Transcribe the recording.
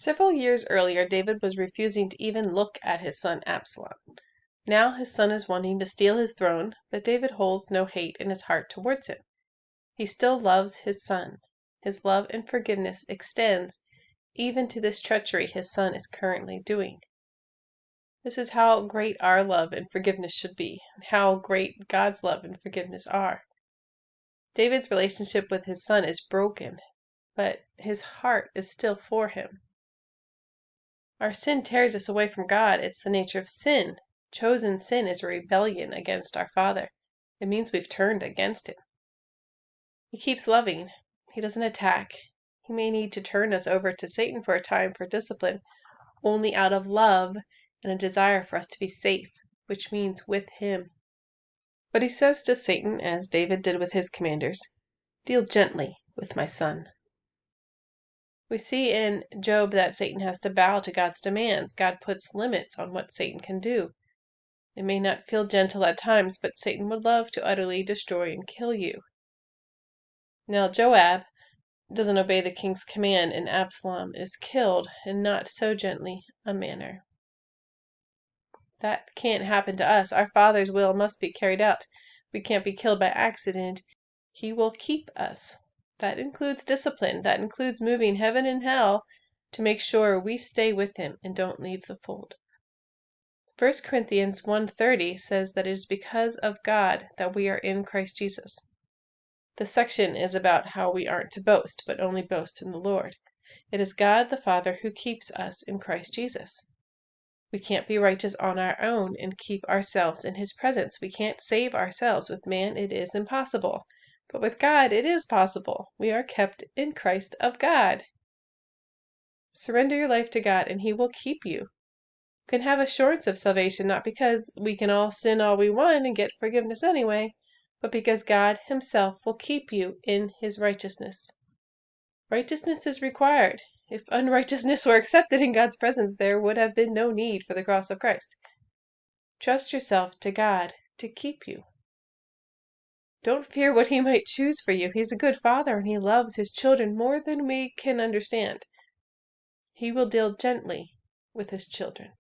Several years earlier, David was refusing to even look at his son Absalom. Now his son is wanting to steal his throne, but David holds no hate in his heart towards him. He still loves his son. His love and forgiveness extends even to this treachery his son is currently doing. This is how great our love and forgiveness should be, and how great God's love and forgiveness are. David's relationship with his son is broken, but his heart is still for him. Our sin tears us away from God. It's the nature of sin. Chosen sin is a rebellion against our Father. It means we've turned against Him. He keeps loving. He doesn't attack. He may need to turn us over to Satan for a time for discipline, only out of love and a desire for us to be safe, which means with Him. But He says to Satan, as David did with his commanders, "Deal gently with my son." We see in Job that Satan has to bow to God's demands. God puts limits on what Satan can do. It may not feel gentle at times, but Satan would love to utterly destroy and kill you. Now Joab doesn't obey the king's command, and Absalom is killed in not so gently a manner. That can't happen to us. Our Father's will must be carried out. We can't be killed by accident. He will keep us. That includes discipline. That includes moving heaven and hell to make sure we stay with Him and don't leave the fold. 1 Corinthians 1:30 says that it is because of God that we are in Christ Jesus. The section is about how we aren't to boast, but only boast in the Lord. It is God the Father who keeps us in Christ Jesus. We can't be righteous on our own and keep ourselves in His presence. We can't save ourselves. With man, it is impossible. But with God, it is possible. We are kept in Christ of God. Surrender your life to God, and He will keep you. You can have assurance of salvation, not because we can all sin all we want and get forgiveness anyway, but because God Himself will keep you in His righteousness. Righteousness is required. If unrighteousness were accepted in God's presence, there would have been no need for the cross of Christ. Trust yourself to God to keep you. Don't fear what He might choose for you. He's a good Father, and He loves His children more than we can understand. He will deal gently with His children.